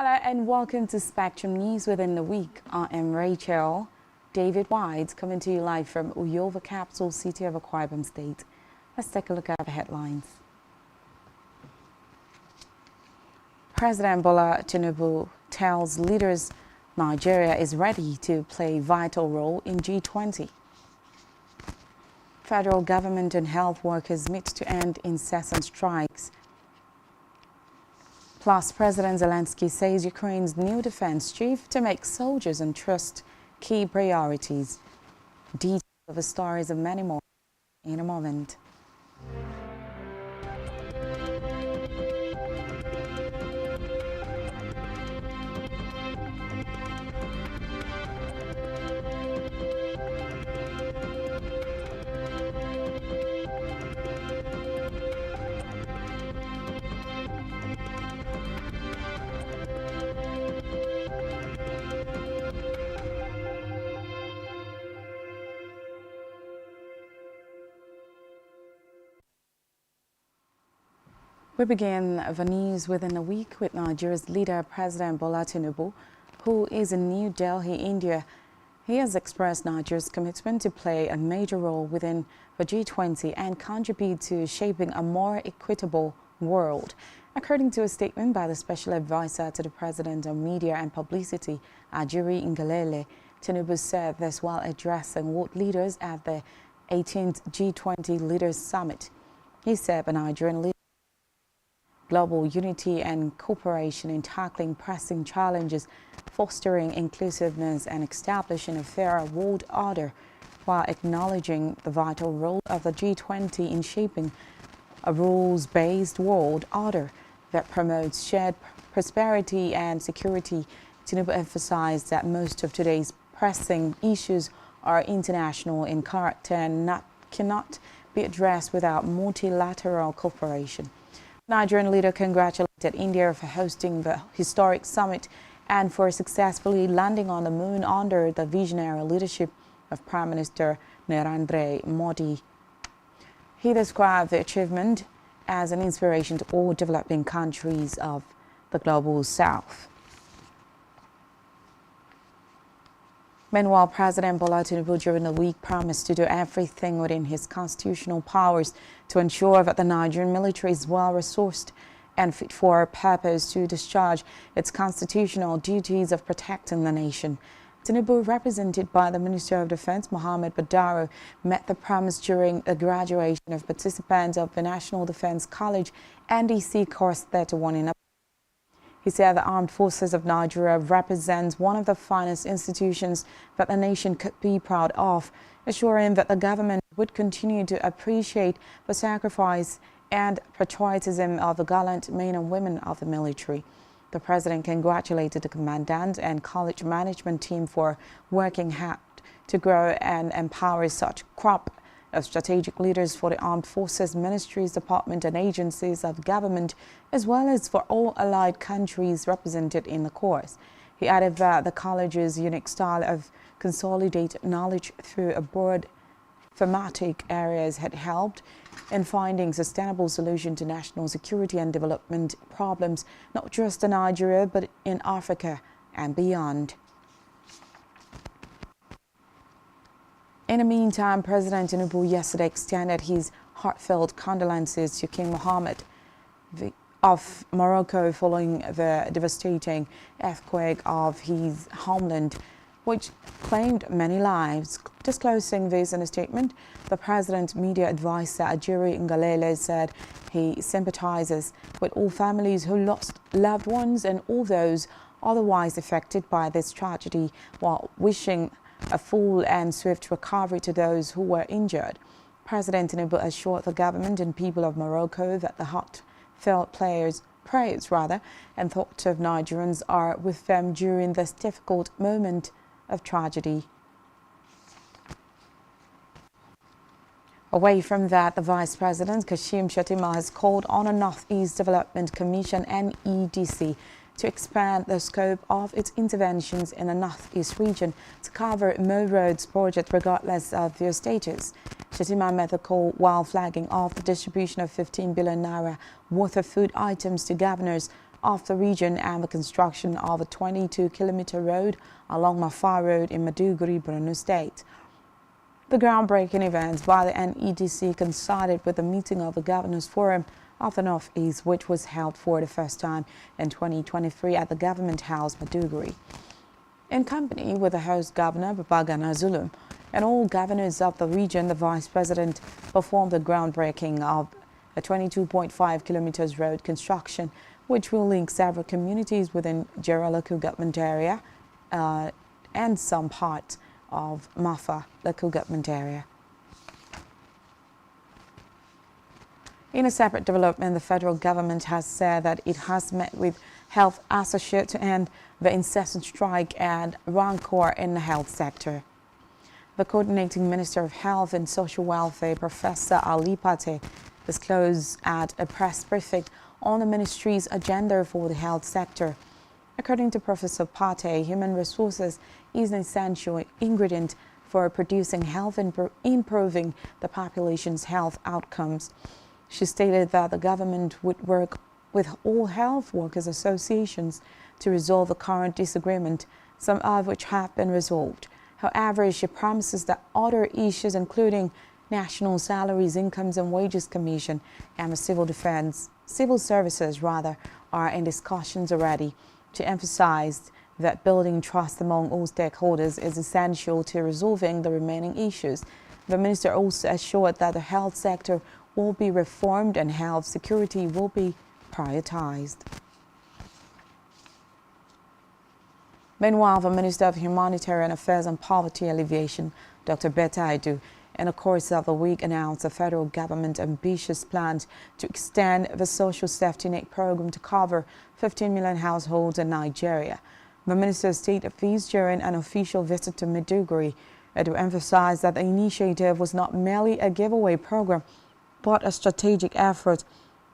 Hello and welcome to Spectrum News Within the Week. I am Rachel. David White coming to you live from Uyo, the capital city of Akwa Ibom State. Let's take a look at the headlines. President Bola Tinubu tells leaders Nigeria is ready to play a vital role in G20. Federal government and health workers meet to end incessant strikes. Plus, President Zelensky says Ukraine's new defense chief to make soldiers entrust key priorities. Details of the stories of many more in a moment. We begin the news within a week with Nigeria's leader, President Bola Tinubu, who is in New Delhi, India. He has expressed Nigeria's commitment to play a major role within the G20 and contribute to shaping a more equitable world. According to a statement by the Special Advisor to the President on Media and Publicity, Ajuri Ngalale, Tinubu said this while addressing world leaders at the 18th G20 Leaders Summit. He said the Nigerian leaders global unity and cooperation in tackling pressing challenges, fostering inclusiveness and establishing a fairer world order, while acknowledging the vital role of the G20 in shaping a rules-based world order that promotes shared prosperity and security. Tinubu emphasized that most of today's pressing issues are international in character and cannot be addressed without multilateral cooperation. Nigerian leader congratulated India for hosting the historic summit and for successfully landing on the moon under the visionary leadership of Prime Minister Narendra Modi. He described the achievement as an inspiration to all developing countries of the global south. Meanwhile, President Bola Tinubu during the week promised to do everything within his constitutional powers to ensure that the Nigerian military is well-resourced and fit for purpose to discharge its constitutional duties of protecting the nation. Tinubu, represented by the Minister of Defense, Mohammed Badaro, met the promise during the graduation of participants of the National Defense College NDC Course 31 in He said the Armed Forces of Nigeria represents one of the finest institutions that the nation could be proud of, assuring that the government would continue to appreciate the sacrifice and patriotism of the gallant men and women of the military. The President congratulated the Commandant and college management team for working hard to grow and empower such crop of strategic leaders for the Armed Forces, ministries, departments and agencies of government, as well as for all allied countries represented in the course. He added that the college's unique style of consolidated knowledge through a broad thematic areas had helped in finding sustainable solutions to national security and development problems, not just in Nigeria, but in Africa and beyond. In the meantime, President Tinubu yesterday extended his heartfelt condolences to King Mohammed of Morocco following the devastating earthquake of his homeland, which claimed many lives. Disclosing this in a statement, the president's media advisor, Ajuri Ngalale, said he sympathizes with all families who lost loved ones and all those otherwise affected by this tragedy, while wishing a full and swift recovery to those who were injured. President Tinubu assured the government and people of Morocco that the heartfelt prayers and thoughts of Nigerians are with them during this difficult moment of tragedy. Away from that, the Vice President, Kashim Shettima, has called on a Northeast Development Commission, NEDC, to expand the scope of its interventions in the Northeast region to cover more roads projects regardless of their status. Shettima made the call while flagging off the distribution of 15 billion naira worth of food items to governors of the region and the construction of a 22-kilometer road along Mafar Road in Maiduguri, Borno State. The groundbreaking event by the NEDC coincided with the meeting of the Governors Forum of the Northeast, which was held for the first time in 2023 at the Government House, Maiduguri. In company with the host governor, Babagana Zulum, and all governors of the region, the Vice President performed the groundbreaking of a 22.5 kilometers road construction, which will link several communities within Jera local government area and some parts of Mafa local government area. In a separate development, the federal government has said that it has met with health associates to end the incessant strike and rancor in the health sector. The Coordinating Minister of Health and Social Welfare, Professor Ali Pate, disclosed at a press briefing on the ministry's agenda for the health sector. According to Professor Pate, human resources is an essential ingredient for producing health and improving the population's health outcomes. She stated that the government would work with all health workers associations to resolve the current disagreement, some of which have been resolved. However, she promises that other issues, including National Salaries, Incomes and Wages Commission and the Civil Services, are in discussions already. She emphasized that building trust among all stakeholders is essential to resolving the remaining issues. The minister also assured that the health sector will be reformed and health security will be prioritized. Meanwhile, the Minister of Humanitarian Affairs and Poverty Alleviation, Dr. Betta Aidu, in the course of the week announced the federal government's ambitious plans to extend the social safety net program to cover 15 million households in Nigeria. The minister stated this during an official visit to Maiduguri, to emphasize that the initiative was not merely a giveaway program, but a strategic effort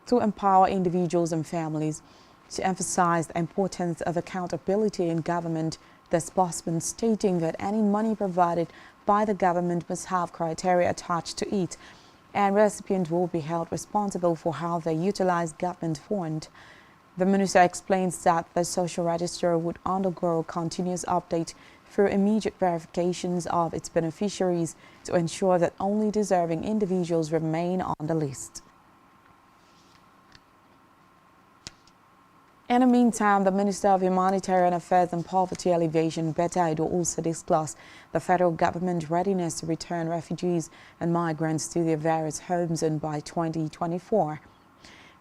to empower individuals and families. She emphasized the importance of accountability in government disbursement, stating that any money provided by the government must have criteria attached to it, and recipients will be held responsible for how they utilize government funds. The minister explains that the social register would undergo continuous update through immediate verifications of its beneficiaries to ensure that only deserving individuals remain on the list. In the meantime, the Minister of Humanitarian Affairs and Poverty Alleviation, Betta Aidu, also discussed the federal government's readiness to return refugees and migrants to their various homes and by 2024.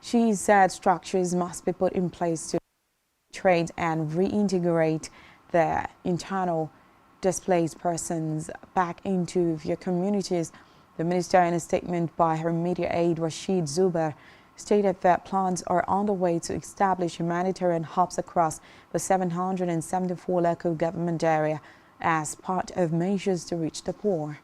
She said structures must be put in place to train and reintegrate the internal displaced persons back into their communities. The minister, in a statement by her media aide Rashid Zubair, stated that plans are on the way to establish humanitarian hubs across the 774 local government area as part of measures to reach the poor.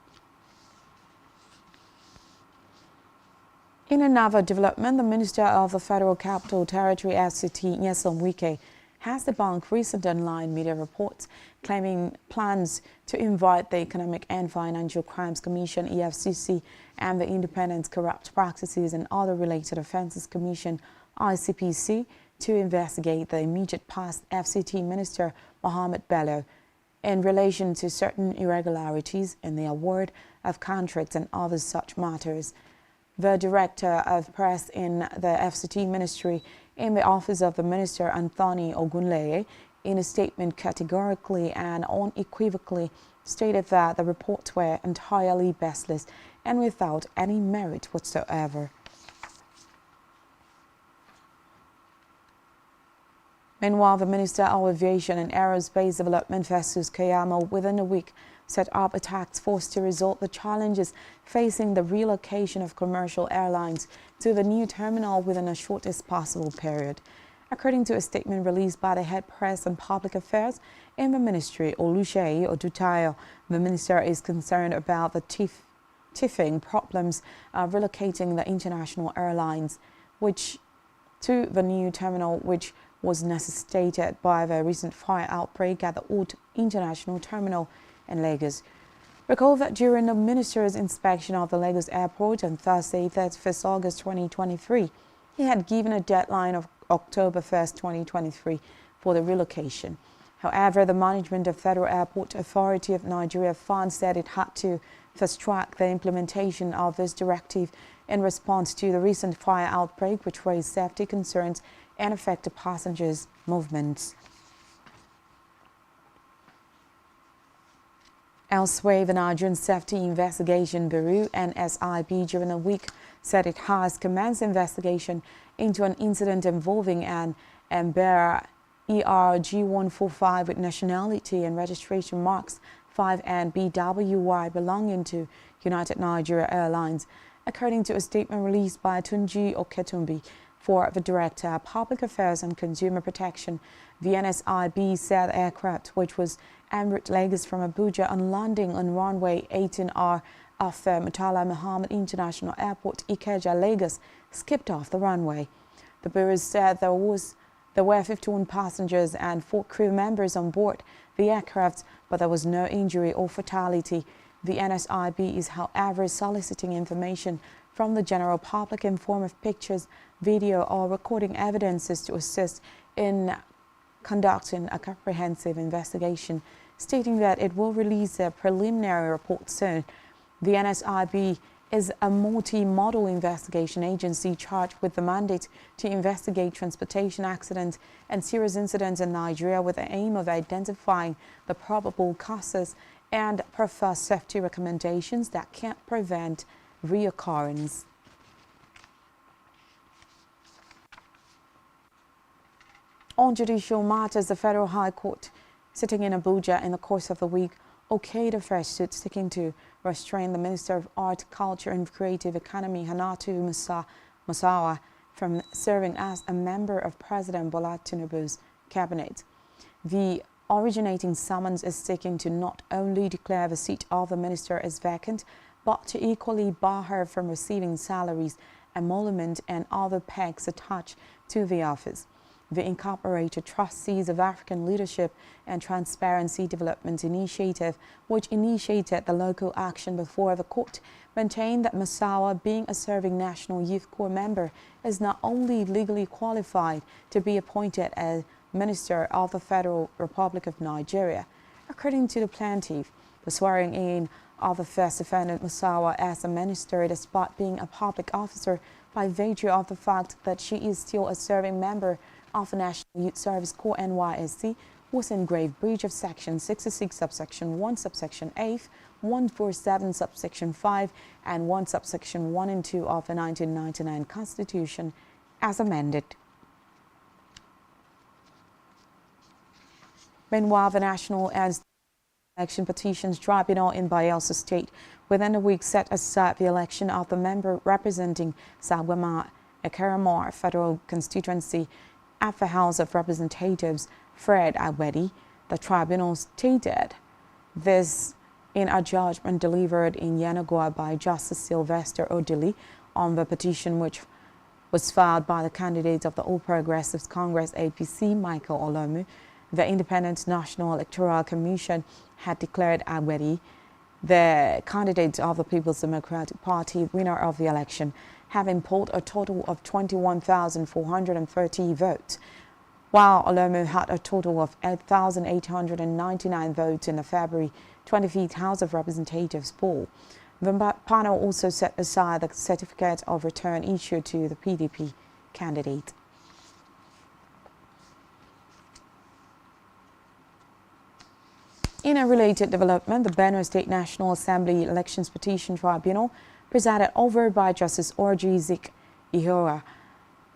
In another development, the Minister of the Federal Capital Territory FCT, Nyesom Wike, has debunked recent online media reports claiming plans to invite the Economic and Financial Crimes Commission (EFCC) and the Independent Corrupt Practices and Other Related Offences Commission (ICPC) to investigate the immediate past FCT Minister Mohammed Bello in relation to certain irregularities in the award of contracts and other such matters. The Director of Press in the FCT Ministry in the Office of the Minister, Anthony Ogunleye, in a statement categorically and unequivocally stated that the reports were entirely baseless and without any merit whatsoever. Meanwhile, the Minister of Aviation and Aerospace Development, Festus Keyamo, within a week set up a task force to resolve the challenges facing the relocation of commercial airlines to the new terminal within the shortest possible period. According to a statement released by the Head Press and Public Affairs in the Ministry, Oluseyi Odutayo, the Minister is concerned about the teething problems of relocating the international airlines to the new terminal, which was necessitated by the recent fire outbreak at the old international terminal in Lagos. Recall that during the Minister's inspection of the Lagos airport on Thursday, 31st August 2023, he had given a deadline of October 1st, 2023 for the relocation. However, the management of Federal Airport Authority of Nigeria Fund said it had to fast-track the implementation of this directive in response to the recent fire outbreak, which raised safety concerns and affected passengers' movements. Elsewhere, the Nigerian Safety Investigation Bureau, NSIB, during the week said it has commenced investigation into an incident involving an Embraer ERG-145 with nationality and registration marks 5N BWY belonging to United Nigeria Airlines, according to a statement released by Tunji Oketumbi for the Director of Public Affairs and Consumer Protection. The NSIB said the aircraft, which was en route Lagos from Abuja on landing on runway 18R of Murtala Muhammad International Airport, Ikeja, Lagos, skipped off the runway. The Bureau said there were 51 passengers and 4 crew members on board the aircraft, but there was no injury or fatality. The NSIB is, however, soliciting information from the general public in form of pictures, video, or recording evidences to assist in conducting a comprehensive investigation, stating that it will release a preliminary report soon. The NSIB is a multi-modal investigation agency charged with the mandate to investigate transportation accidents and serious incidents in Nigeria with the aim of identifying the probable causes and prefer safety recommendations that can prevent reoccurrence. On judicial matters, the Federal High Court, sitting in Abuja in the course of the week, okayed a fresh suit seeking to restrain the Minister of Art, Culture and Creative Economy, Hannatu Musawa, from serving as a member of President Bola Tinubu's cabinet. The originating summons is seeking to not only declare the seat of the minister as vacant, but to equally bar her from receiving salaries, emolument and other pegs attached to the office. The Incorporated Trustees of African Leadership and Transparency Development Initiative, which initiated the local action before the court, maintained that Musawa, being a serving National Youth Corps member, is not only legally qualified to be appointed as Minister of the Federal Republic of Nigeria. According to the plaintiff, the swearing-in of the first defendant Musawa as a minister, despite being a public officer by virtue of the fact that she is still a serving member of the National Youth Service Corps NYSC, was in grave breach of Section 66 subsection 1 subsection 8, 147 subsection 5 and 1 subsection 1 and 2 of the 1999 Constitution as amended. Meanwhile, the National and Election Petitions Tribunal in Bayelsa State within a week set aside the election of the member representing Sagwama Ekaramor Federal Constituency at the House of Representatives, Fred Agwedi. The tribunal stated this in a judgment delivered in Yenagoa by Justice Sylvester Odili on the petition, which was filed by the candidate of the All Progressives Congress APC, Michael Olomu. The Independent National Electoral Commission had declared Agwedi the candidate of the People's Democratic Party winner of the election, having polled a total of 21,430 votes, while Olomu had a total of 8,899 votes in the February 25th House of Representatives poll. The panel also set aside the certificate of return issued to the PDP candidate. In a related development, the Benue State National Assembly Elections Petition Tribunal, presided over by Justice Orji Zik Ihora,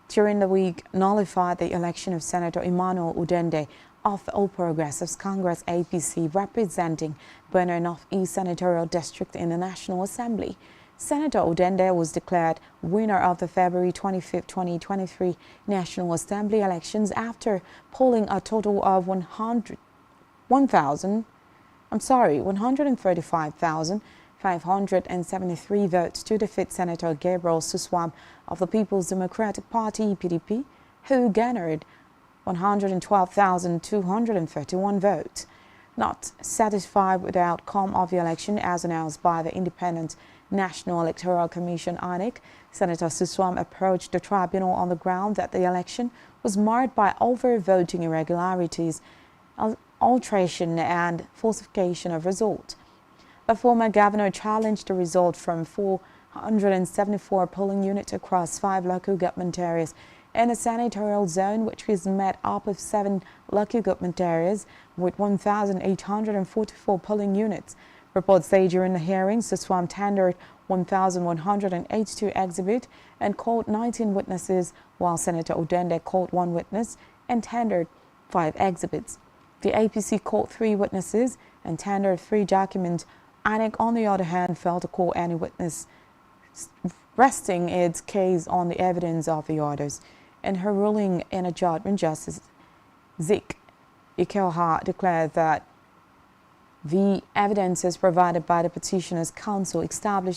during the week nullified the election of Senator Emmanuel Udende of the All Progressives Congress APC, representing Benue North-East Senatorial District in the National Assembly. Senator Udende was declared winner of the February 25, 2023 National Assembly elections after polling a total of 135,573 votes to defeat Senator Gabriel Suswam of the People's Democratic Party (PDP), who garnered 112,231 votes. Not satisfied with the outcome of the election as announced by the Independent National Electoral Commission (INEC), Senator Suswam approached the tribunal on the ground that the election was marred by overvoting irregularities, alteration and falsification of result. The former governor challenged the result from 474 polling units across 5 local government areas in a senatorial zone, which was made up of 7 local government areas with 1,844 polling units. Reports say during the hearings, Suswam tendered 1,182 exhibits and called 19 witnesses, while Senator Odende called 1 witness and tendered 5 exhibits. The APC called 3 witnesses and tendered 3 documents. INEC, on the other hand, failed to call any witness, resting its case on the evidence of the orders. In her ruling in a judgment, Justice Zik Ikelha declared that the evidences provided by the petitioner's counsel established